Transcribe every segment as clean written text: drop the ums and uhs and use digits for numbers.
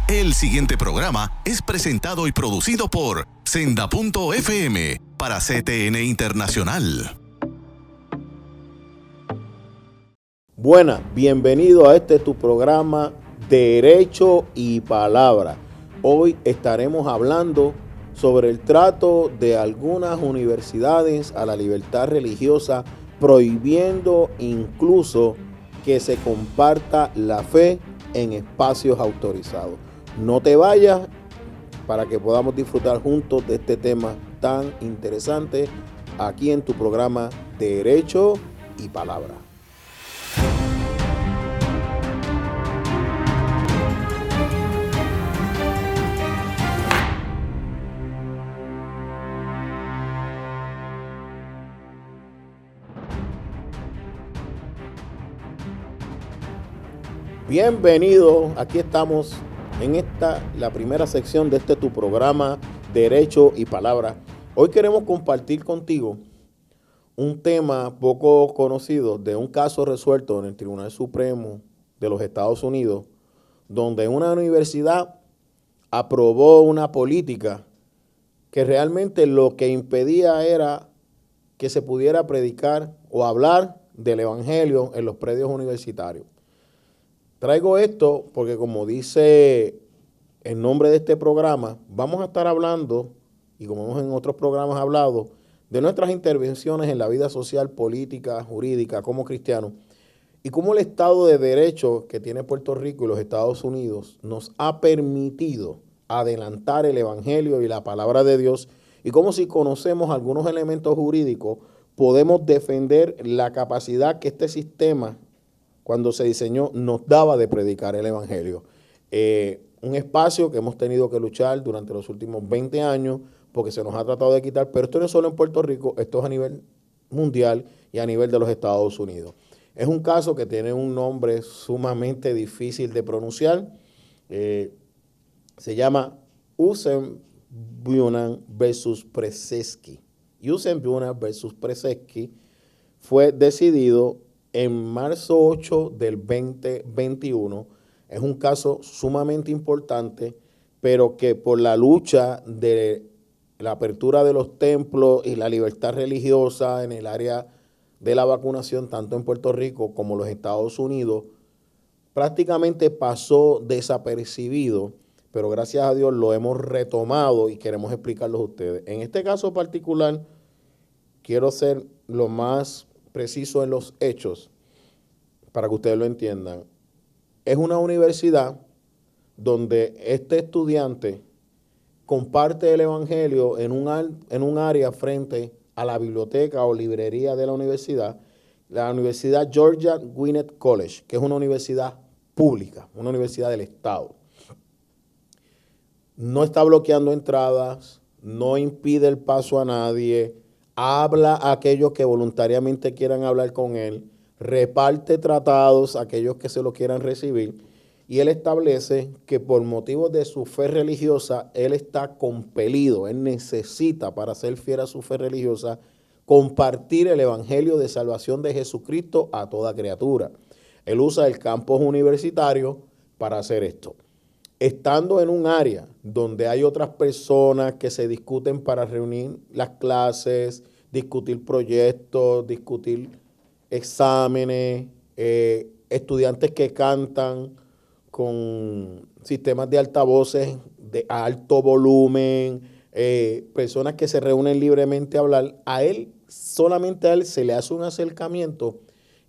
El siguiente programa es presentado y producido por Senda.fm para CTN Internacional. Buenas, bienvenido a este tu programa Derecho y Palabra. Hoy estaremos hablando sobre el trato de algunas universidades a la libertad religiosa, prohibiendo incluso que se comparta la fe en espacios autorizados. No te vayas para que podamos disfrutar juntos de este tema tan interesante aquí en tu programa Derecho y Palabra. Bienvenido, aquí estamos en la primera sección de tu programa Derecho y Palabra. Hoy queremos compartir contigo un tema poco conocido de un caso resuelto en el Tribunal Supremo de los Estados Unidos, donde una universidad aprobó una política que realmente lo que impedía era que se pudiera predicar o hablar del evangelio en los predios universitarios. Traigo esto porque, como dice el nombre de este programa, vamos a estar hablando, y como hemos en otros programas hablado, de nuestras intervenciones en la vida social, política, jurídica, como cristianos, y cómo el Estado de Derecho que tiene Puerto Rico y los Estados Unidos nos ha permitido adelantar el evangelio y la palabra de Dios, y cómo, si conocemos algunos elementos jurídicos, podemos defender la capacidad que este sistema, cuando se diseñó, nos daba de predicar el evangelio. Un espacio que hemos tenido que luchar durante los últimos 20 años porque se nos ha tratado de quitar, pero esto no es solo en Puerto Rico, esto es a nivel mundial y a nivel de los Estados Unidos. Es un caso que tiene un nombre sumamente difícil de pronunciar. Se llama Usen Buchanan versus Preseski. Usen Buchanan versus Preseski fue decidido en marzo 8 del 2021. Es un caso sumamente importante, pero que por la lucha de la apertura de los templos y la libertad religiosa en el área de la vacunación, tanto en Puerto Rico como los Estados Unidos, prácticamente pasó desapercibido, pero gracias a Dios lo hemos retomado y queremos explicarlo a ustedes. En este caso particular, quiero ser lo más preciso en los hechos para que ustedes lo entiendan. Es una universidad donde este estudiante comparte el evangelio en un área frente a la biblioteca o librería de la Universidad Georgia Gwinnett College, que es una universidad pública, una universidad del Estado. No está bloqueando entradas, no impide el paso a nadie, habla a aquellos que voluntariamente quieran hablar con él, reparte tratados a aquellos que se lo quieran recibir, y él establece que por motivos de su fe religiosa, él está compelido, él necesita, para ser fiel a su fe religiosa, compartir el evangelio de salvación de Jesucristo a toda criatura. Él usa el campus universitario para hacer esto. Estando en un área donde hay otras personas que se discuten para reunir las clases, discutir proyectos, discutir exámenes, estudiantes que cantan con sistemas de altavoces de alto volumen, personas que se reúnen libremente a hablar, solamente a él se le hace un acercamiento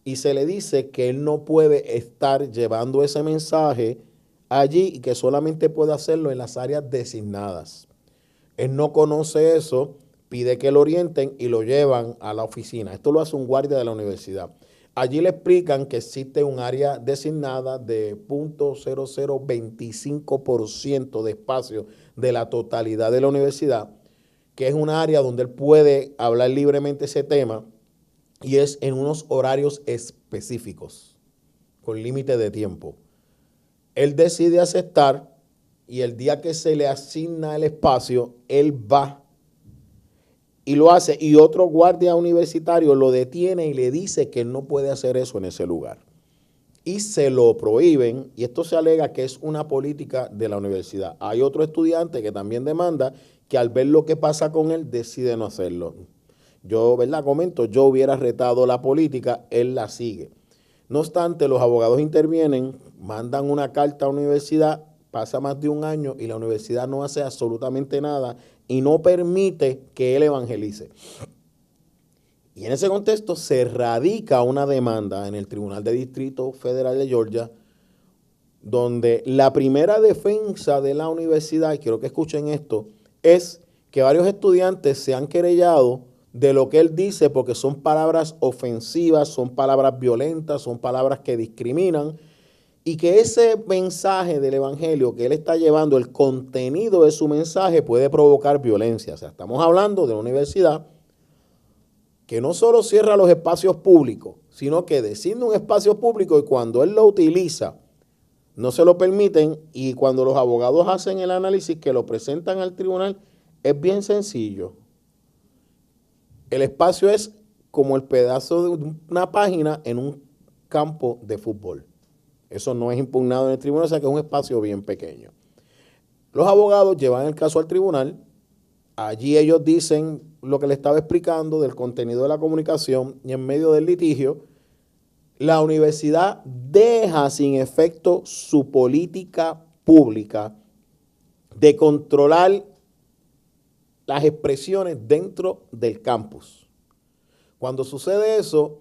y se le dice que él no puede estar llevando ese mensaje allí y que solamente puede hacerlo en las áreas designadas. Él no conoce eso, pide que lo orienten y lo llevan a la oficina. Esto lo hace un guardia de la universidad. Allí le explican que existe un área designada de 0.0025% de espacio de la totalidad de la universidad, que es un área donde él puede hablar libremente ese tema y es en unos horarios específicos, con límite de tiempo. Él decide aceptar y el día que se le asigna el espacio, él va y lo hace, y otro guardia universitario lo detiene y le dice que él no puede hacer eso en ese lugar. y se lo prohíben, y esto se alega que es una política de la universidad. Hay otro estudiante que también demanda que al ver lo que pasa con él decide no hacerlo. Yo, ¿verdad? Comento, yo hubiera retado la política, él la sigue. No obstante, los abogados intervienen, mandan una carta a la universidad, pasa más de un año y la universidad no hace absolutamente nada y no permite que él evangelice. Y en ese contexto se radica una demanda en el Tribunal de Distrito Federal de Georgia, donde la primera defensa de la universidad, y quiero que escuchen esto, es que varios estudiantes se han querellado de lo que él dice porque son palabras ofensivas, son palabras violentas, son palabras que discriminan, y que ese mensaje del evangelio que él está llevando, el contenido de su mensaje puede provocar violencia. O sea, estamos hablando de una universidad que no solo cierra los espacios públicos, sino que designa un espacio público y cuando él lo utiliza, no se lo permiten, y cuando los abogados hacen el análisis que lo presentan al tribunal, es bien sencillo. El espacio es como el pedazo de una página en un campo de fútbol. Eso no es impugnado en el tribunal, o sea que es un espacio bien pequeño. Los abogados llevan el caso al tribunal. Allí ellos dicen lo que le estaba explicando del contenido de la comunicación y en medio del litigio, la universidad deja sin efecto su política pública de controlar las expresiones dentro del campus. Cuando sucede eso,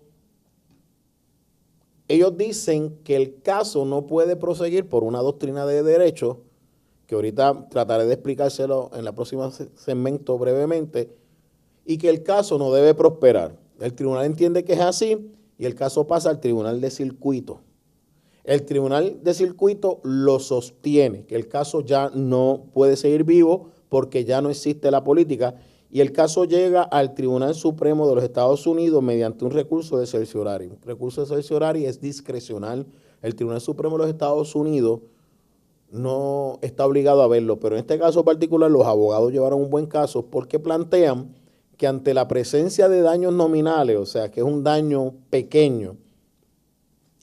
ellos dicen que el caso no puede proseguir por una doctrina de derecho, que ahorita trataré de explicárselo en la próxima segmento brevemente, y que el caso no debe prosperar. El tribunal entiende que es así y el caso pasa al tribunal de circuito. El tribunal de circuito lo sostiene, que el caso ya no puede seguir vivo porque ya no existe la política, y el caso llega al Tribunal Supremo de los Estados Unidos mediante un recurso de cerciorari. Un recurso de cerciorari es discrecional. El Tribunal Supremo de los Estados Unidos no está obligado a verlo, pero en este caso particular los abogados llevaron un buen caso porque plantean que ante la presencia de daños nominales, o sea, que es un daño pequeño,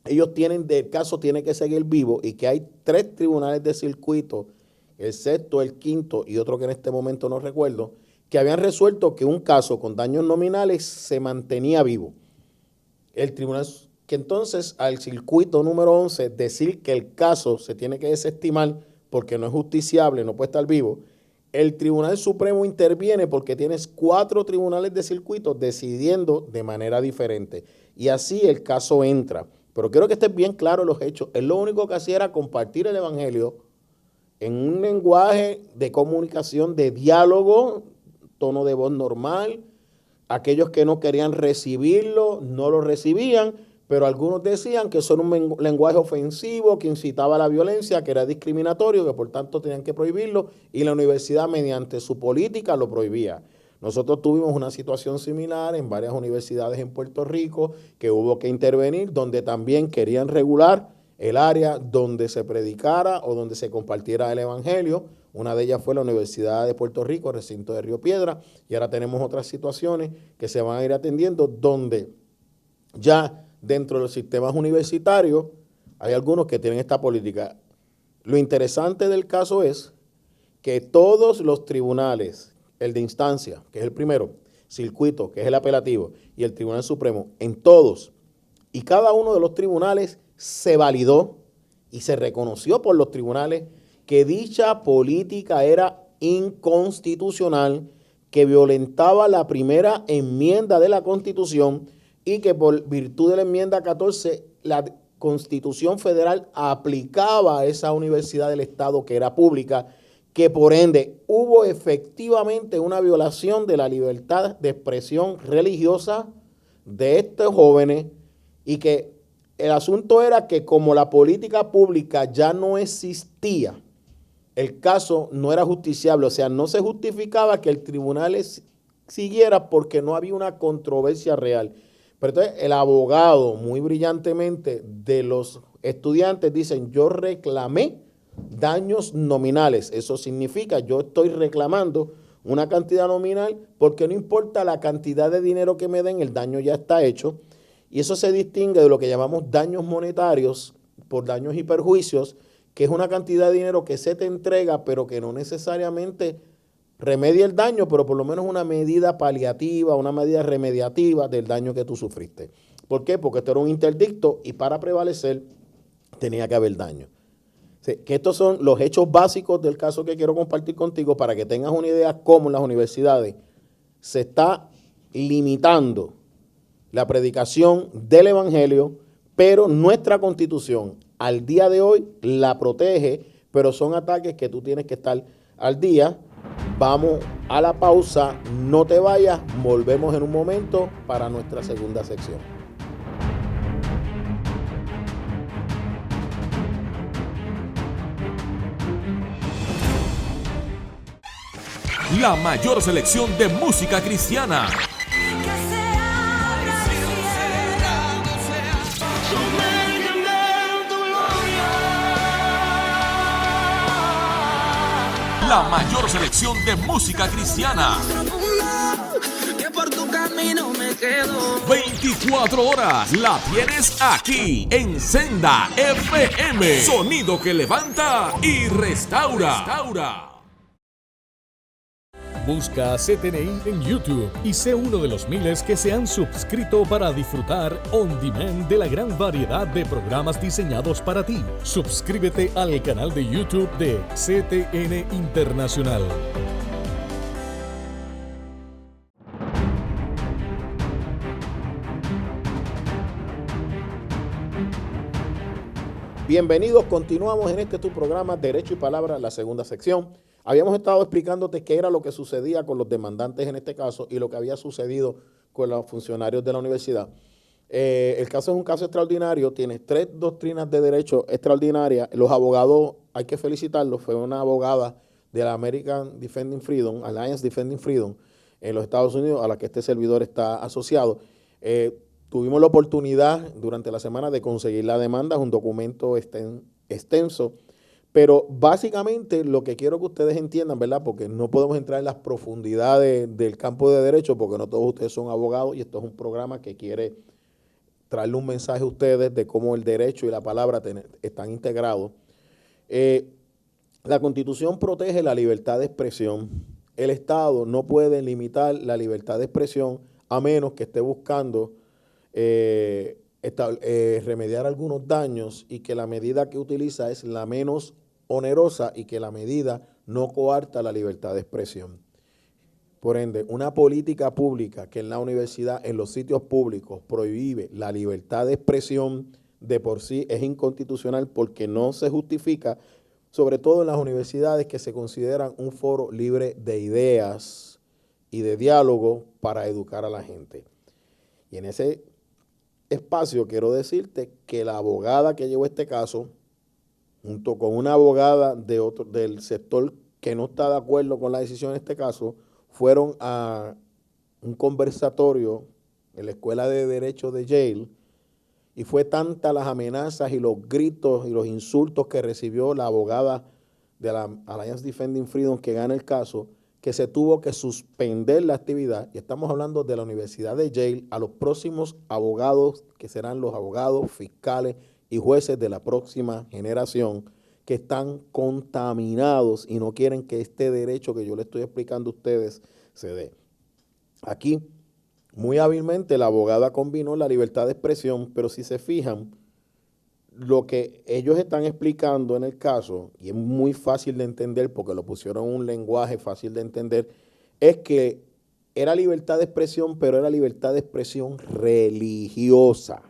ellos tienen, el caso tiene que seguir vivo y que hay 3 tribunales de circuito, el sexto, el quinto y otro que en este momento no recuerdo, que habían resuelto que un caso con daños nominales se mantenía vivo. El tribunal, que entonces al circuito número 11 decir que el caso se tiene que desestimar porque no es justiciable, no puede estar vivo, el Tribunal Supremo interviene porque tienes 4 tribunales de circuito decidiendo de manera diferente. Y así el caso entra. Pero quiero que estés bien claro los hechos. Él lo único que hacía era compartir el evangelio en un lenguaje de comunicación, de diálogo, tono de voz normal. Aquellos que no querían recibirlo, no lo recibían, pero algunos decían que eso era un lenguaje ofensivo, que incitaba a la violencia, que era discriminatorio, que por tanto tenían que prohibirlo, y la universidad mediante su política lo prohibía. Nosotros tuvimos una situación similar en varias universidades en Puerto Rico, que hubo que intervenir, donde también querían regular el área donde se predicara o donde se compartiera el evangelio. Una de ellas fue la Universidad de Puerto Rico, recinto de Río Piedra, y ahora tenemos otras situaciones que se van a ir atendiendo donde ya dentro de los sistemas universitarios hay algunos que tienen esta política. Lo interesante del caso es que todos los tribunales, el de instancia, que es el primero, circuito, que es el apelativo, y el Tribunal Supremo, en todos y cada uno de los tribunales se validó y se reconoció por los tribunales que dicha política era inconstitucional, que violentaba la primera enmienda de la Constitución y que por virtud de la enmienda 14 la Constitución Federal aplicaba a esa universidad del Estado que era pública, que por ende hubo efectivamente una violación de la libertad de expresión religiosa de estos jóvenes y que el asunto era que como la política pública ya no existía, el caso no era justiciable, o sea, no se justificaba que el tribunal siguiera porque no había una controversia real. Pero entonces el abogado, muy brillantemente, de los estudiantes dicen, yo reclamé daños nominales. Eso significa, yo estoy reclamando una cantidad nominal porque no importa la cantidad de dinero que me den, el daño ya está hecho. Y eso se distingue de lo que llamamos daños monetarios, por daños y perjuicios, que es una cantidad de dinero que se te entrega, pero que no necesariamente remedia el daño, pero por lo menos una medida paliativa, una medida remediativa del daño que tú sufriste. ¿Por qué? Porque esto era un interdicto y para prevalecer tenía que haber daño. O sea, que estos son los hechos básicos del caso que quiero compartir contigo para que tengas una idea cómo en las universidades se está limitando la predicación del evangelio, pero nuestra Constitución al día de hoy la protege, pero son ataques que tú tienes que estar al día. Vamos a la pausa, no te vayas, volvemos en un momento para nuestra segunda sección. La mayor selección de música cristiana. La mayor selección de música cristiana. 24 horas la tienes aquí en Senda FM. Sonido que levanta y restaura. Busca CTNI en YouTube y sé uno de los miles que se han suscrito para disfrutar on demand de la gran variedad de programas diseñados para ti. Suscríbete al canal de YouTube de CTN Internacional. Bienvenidos, continuamos en este tu programa Derecho y Palabra, la segunda sección. Habíamos estado explicándote qué era lo que sucedía con los demandantes en este caso y lo que había sucedido con los funcionarios de la universidad. El caso es un caso extraordinario, tiene 3 doctrinas de derecho extraordinarias. Los abogados, hay que felicitarlos, fue una abogada de la American Defending Freedom, Alliance Defending Freedom, en los Estados Unidos, a la que este servidor está asociado. Tuvimos la oportunidad durante la semana de conseguir la demanda, es un documento extenso, pero básicamente lo que quiero que ustedes entiendan, ¿verdad? Porque no podemos entrar en las profundidades del campo de derecho, porque no todos ustedes son abogados y esto es un programa que quiere traerle un mensaje a ustedes de cómo el derecho y la palabra están integrados. La Constitución protege la libertad de expresión. El Estado no puede limitar la libertad de expresión a menos que esté buscando remediar algunos daños y que la medida que utiliza es la menos onerosa y que la medida no coarta la libertad de expresión. Por ende, una política pública que en la universidad, en los sitios públicos, prohíbe la libertad de expresión de por sí es inconstitucional porque no se justifica, sobre todo en las universidades que se consideran un foro libre de ideas y de diálogo para educar a la gente. Y en ese espacio quiero decirte que la abogada que llevó este caso, junto con una abogada del sector que no está de acuerdo con la decisión en este caso, fueron a un conversatorio en la Escuela de Derecho de Yale y fue tanta las amenazas y los gritos y los insultos que recibió la abogada de la Alliance Defending Freedom que gana el caso, que se tuvo que suspender la actividad, y estamos hablando de la Universidad de Yale, a los próximos abogados, que serán los abogados, fiscales y jueces de la próxima generación, que están contaminados y no quieren que este derecho que yo les estoy explicando a ustedes se dé. Aquí, muy hábilmente, la abogada combinó la libertad de expresión, pero si se fijan, lo que ellos están explicando en el caso, y es muy fácil de entender porque lo pusieron en un lenguaje fácil de entender, es que era libertad de expresión, pero era libertad de expresión religiosa.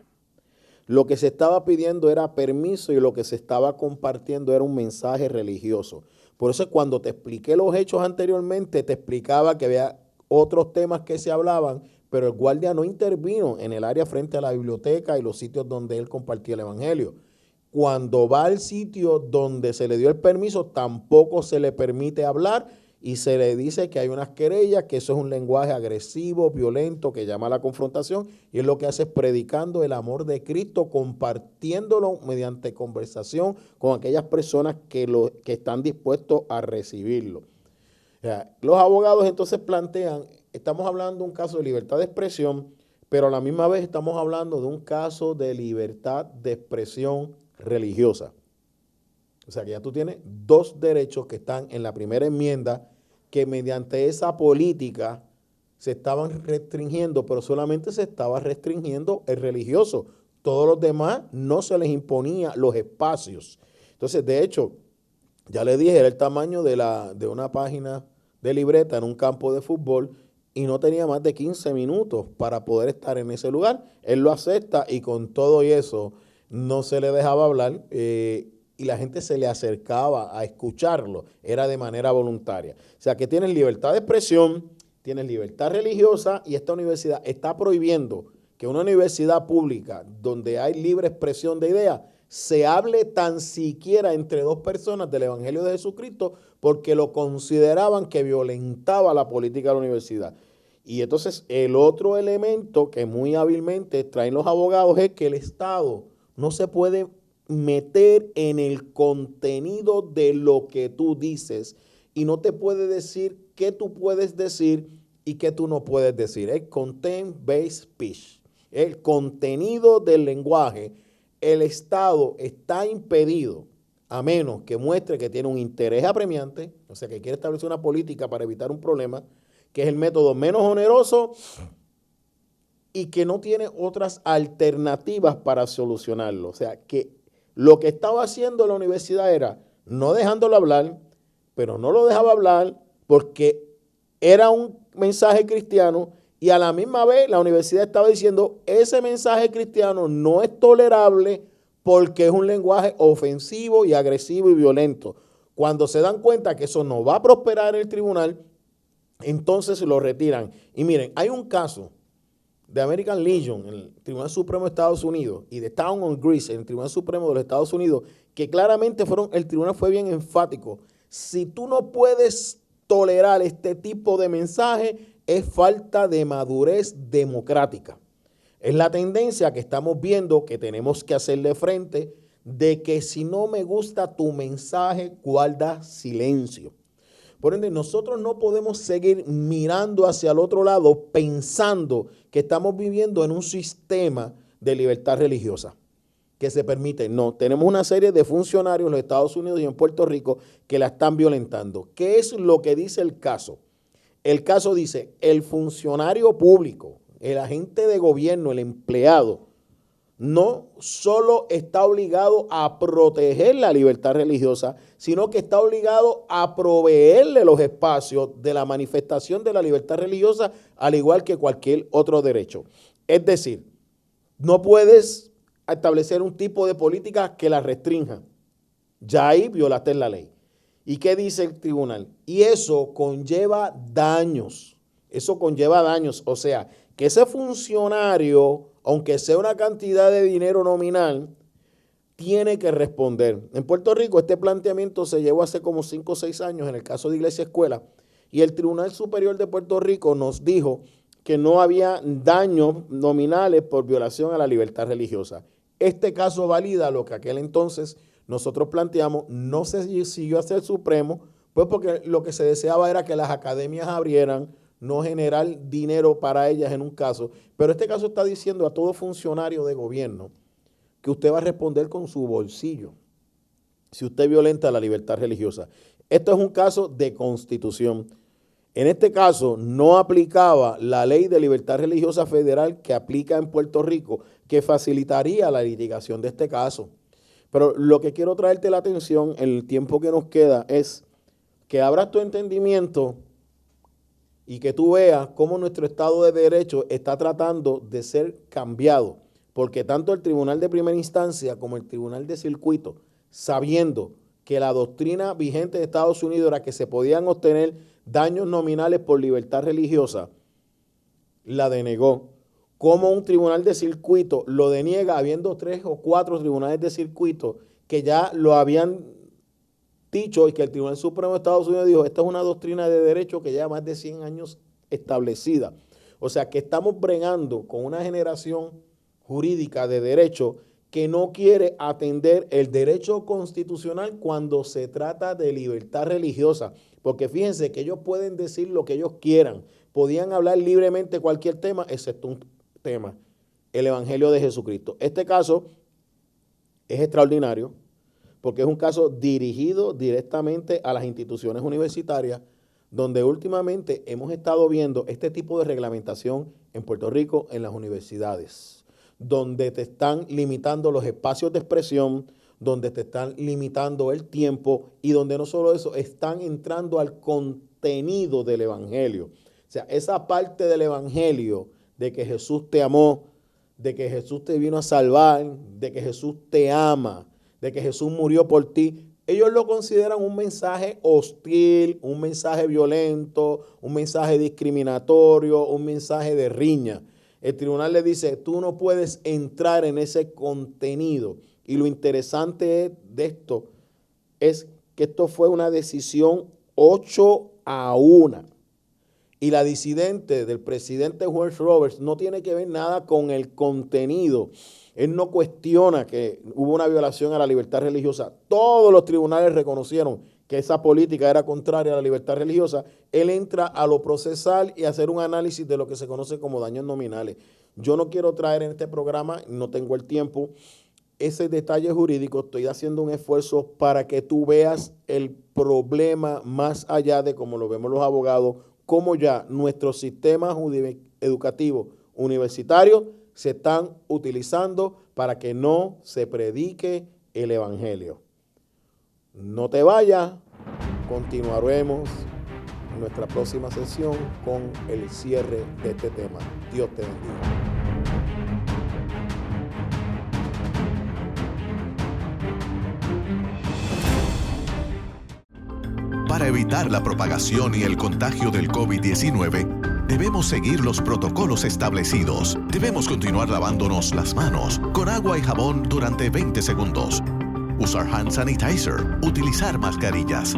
Lo que se estaba pidiendo era permiso y lo que se estaba compartiendo era un mensaje religioso. Por eso cuando te expliqué los hechos anteriormente, te explicaba que había otros temas que se hablaban, pero el guardia no intervino en el área frente a la biblioteca y los sitios donde él compartía el evangelio. Cuando va al sitio donde se le dio el permiso, tampoco se le permite hablar y se le dice que hay unas querellas, que eso es un lenguaje agresivo, violento, que llama a la confrontación, y él lo que hace es predicando el amor de Cristo, compartiéndolo mediante conversación con aquellas personas que están dispuestos a recibirlo. O sea, los abogados entonces plantean, estamos hablando de un caso de libertad de expresión, pero a la misma vez estamos hablando de un caso de libertad de expresión religiosa. O sea que ya tú tienes dos derechos que están en la primera enmienda que mediante esa política se estaban restringiendo, pero solamente se estaba restringiendo el religioso. Todos los demás no se les imponía los espacios. Entonces, de hecho, ya le dije, era el tamaño de una página de libreta en un campo de fútbol y no tenía más de 15 minutos para poder estar en ese lugar. Él lo acepta y con todo y eso no se le dejaba hablar y la gente se le acercaba a escucharlo. Era de manera voluntaria. O sea que tienes libertad de expresión, tienes libertad religiosa y esta universidad está prohibiendo que una universidad pública donde hay libre expresión de ideas se hable tan siquiera entre dos personas del Evangelio de Jesucristo porque lo consideraban que violentaba la política de la universidad. Y entonces el otro elemento que muy hábilmente traen los abogados es que el Estado no se puede meter en el contenido de lo que tú dices y no te puede decir qué tú puedes decir y qué tú no puedes decir. Es content-based speech. El contenido del lenguaje, el Estado está impedido, a menos que muestre que tiene un interés apremiante, o sea, que quiere establecer una política para evitar un problema, que es el método menos oneroso y que no tiene otras alternativas para solucionarlo. O sea, que lo que estaba haciendo la universidad era no dejándolo hablar, pero no lo dejaba hablar porque era un mensaje cristiano y a la misma vez la universidad estaba diciendo ese mensaje cristiano no es tolerable porque es un lenguaje ofensivo y agresivo y violento. Cuando se dan cuenta que eso no va a prosperar en el tribunal, entonces lo retiran. Y miren, hay un caso de American Legion en el Tribunal Supremo de Estados Unidos y de Town on Greece en el Tribunal Supremo de los Estados Unidos que claramente el tribunal fue bien enfático. Si tú no puedes tolerar este tipo de mensaje, es falta de madurez democrática. Es la tendencia que estamos viendo que tenemos que hacerle frente de que si no me gusta tu mensaje, guarda silencio. Por ende, nosotros no podemos seguir mirando hacia el otro lado pensando que estamos viviendo en un sistema de libertad religiosa que se permite. No, tenemos una serie de funcionarios en los Estados Unidos y en Puerto Rico que la están violentando. ¿Qué es lo que dice el caso? El caso dice, el funcionario público, el agente de gobierno, el empleado, no solo está obligado a proteger la libertad religiosa, sino que está obligado a proveerle los espacios de la manifestación de la libertad religiosa, al igual que cualquier otro derecho. Es decir, no puedes establecer un tipo de política que la restrinja. Ya ahí violaste la ley. ¿Y qué dice el tribunal? Y eso conlleva daños. Eso conlleva daños. O sea, que ese funcionario, aunque sea una cantidad de dinero nominal, tiene que responder. En Puerto Rico este planteamiento se llevó hace como 5 o 6 años en el caso de Iglesia Escuela y el Tribunal Superior de Puerto Rico nos dijo que no había daños nominales por violación a la libertad religiosa. Este caso valida lo que aquel entonces nosotros planteamos, no se siguió hacia el Supremo, pues porque lo que se deseaba era que las academias abrieran, no generar dinero para ellas en un caso. Pero este caso está diciendo a todo funcionario de gobierno que usted va a responder con su bolsillo si usted violenta la libertad religiosa. Esto es un caso de constitución. En este caso no aplicaba la ley de libertad religiosa federal que aplica en Puerto Rico, que facilitaría la litigación de este caso. Pero lo que quiero traerte la atención en el tiempo que nos queda es que abras tu entendimiento y que tú veas cómo nuestro Estado de Derecho está tratando de ser cambiado, porque tanto el Tribunal de Primera Instancia como el Tribunal de Circuito, sabiendo que la doctrina vigente de Estados Unidos era que se podían obtener daños nominales por libertad religiosa, la denegó. Como un tribunal de circuito lo deniega habiendo 3 o 4 tribunales de circuito que ya lo habían dicho y que el Tribunal Supremo de Estados Unidos dijo, esta es una doctrina de derecho que lleva más de 100 años establecida. O sea que estamos bregando con una generación jurídica de derecho que no quiere atender el derecho constitucional cuando se trata de libertad religiosa. Porque fíjense que ellos pueden decir lo que ellos quieran, podían hablar libremente cualquier tema, excepto un tema, el Evangelio de Jesucristo. Este caso Es extraordinario porque es un caso dirigido directamente a las instituciones universitarias, donde últimamente hemos estado viendo este tipo de reglamentación en Puerto Rico en las universidades, donde te están limitando los espacios de expresión, donde te están limitando el tiempo y donde no solo eso, están entrando al contenido del evangelio. O sea, esa parte del evangelio de que Jesús te amó, de que Jesús te vino a salvar, de que Jesús te ama, de que Jesús murió por ti, ellos lo consideran un mensaje hostil, un mensaje violento, un mensaje discriminatorio, un mensaje de riña. El tribunal le dice, tú no puedes entrar en ese contenido. Y lo interesante de esto es que esto fue una decisión 8-1. Y la disidente del presidente George Roberts no tiene que ver nada con el contenido. Él no cuestiona que hubo una violación a la libertad religiosa. Todos los tribunales reconocieron que esa política era contraria a la libertad religiosa. Él entra a lo procesal y a hacer un análisis de lo que se conoce como daños nominales. Yo no quiero traer en este programa, no tengo el tiempo, ese detalle jurídico. Estoy haciendo un esfuerzo para que tú veas el problema más allá de cómo lo vemos los abogados, cómo ya nuestros sistemas educativos universitarios se están utilizando para que no se predique el evangelio. No te vayas, continuaremos en nuestra próxima sesión con el cierre de este tema. Dios te bendiga. Para evitar la propagación y el contagio del COVID-19, debemos seguir los protocolos establecidos. Debemos continuar lavándonos las manos con agua y jabón durante 20 segundos. Usar hand sanitizer. Utilizar mascarillas.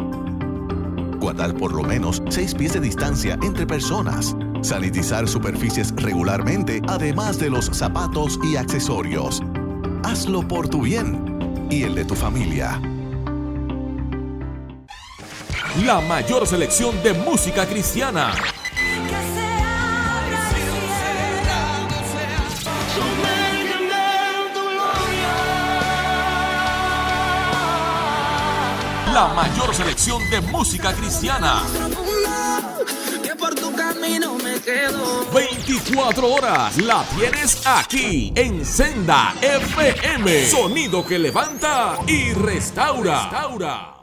Guardar por lo menos 6 pies de distancia entre personas. Sanitizar superficies regularmente, además de los zapatos y accesorios. Hazlo por tu bien y el de tu familia. La mayor selección de música cristiana. La mayor selección de música cristiana. 24 horas la tienes aquí en Senda FM. Sonido que levanta y restaura.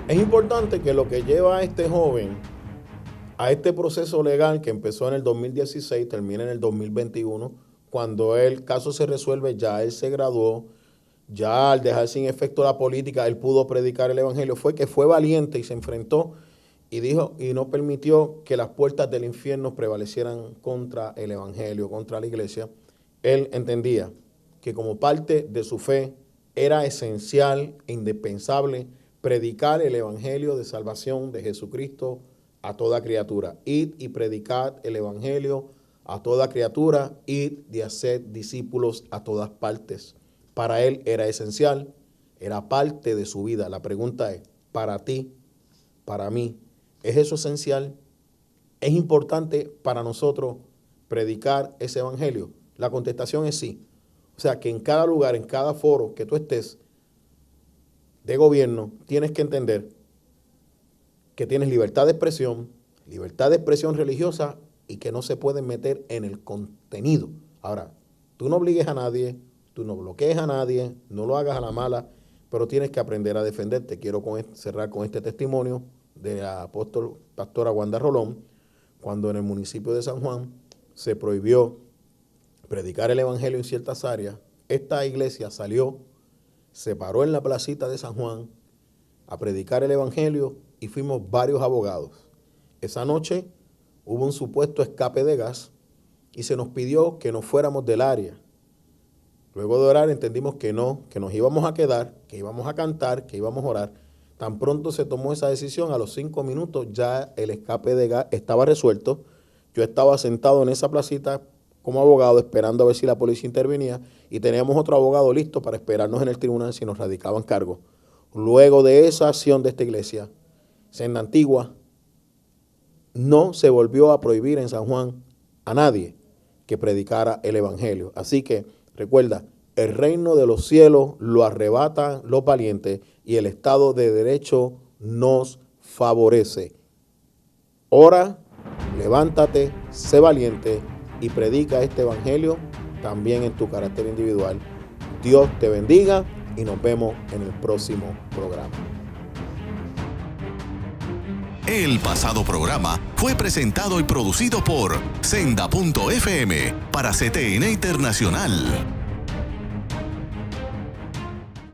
Es importante que lo que lleva a este joven a este proceso legal que empezó en el 2016, termina en el 2021, cuando el caso se resuelve, ya él se graduó, ya al dejar sin efecto la política, él pudo predicar el evangelio, fue que fue valiente y se enfrentó y dijo y no permitió que las puertas del infierno prevalecieran contra el evangelio, contra la iglesia. Él entendía que como parte de su fe era esencial e indispensable predicar el evangelio de salvación de Jesucristo a toda criatura. Id y predicad el evangelio a toda criatura, id y haced discípulos a todas partes. Para él era esencial, era parte de su vida. La pregunta es, para ti, para mí, ¿es eso esencial? ¿Es importante para nosotros predicar ese evangelio? La contestación es sí. O sea, que en cada lugar, en cada foro que tú estés de gobierno, tienes que entender que tienes libertad de expresión religiosa y que no se pueden meter en el contenido. Ahora, tú no obligues a nadie, tú no bloquees a nadie, no lo hagas a la mala, pero tienes que aprender a defenderte. Quiero cerrar con este testimonio de la pastora Wanda Rolón, cuando en el municipio de San Juan se prohibió predicar el evangelio en ciertas áreas. Esta iglesia salió, se paró en la placita de San Juan a predicar el evangelio y fuimos varios abogados. Esa noche hubo un supuesto escape de gas y se nos pidió que nos fuéramos del área. Luego de orar entendimos que no, que nos íbamos a quedar, que íbamos a cantar, que íbamos a orar. Tan pronto se tomó esa decisión, a los 5 minutos ya el escape de gas estaba resuelto. Yo estaba sentado en esa placita como abogado esperando a ver si la policía intervenía y teníamos otro abogado listo para esperarnos en el tribunal si nos radicaban cargos. Luego de esa acción de esta iglesia, Senda Antigua no se volvió a prohibir en San Juan a nadie que predicara el evangelio. Así que recuerda, el reino de los cielos lo arrebatan los valientes y el Estado de Derecho nos favorece. Ora, levántate, sé valiente y predica este evangelio también en tu carácter individual. Dios te bendiga y nos vemos en el próximo programa. El pasado programa fue presentado y producido por Senda.fm para CTN Internacional.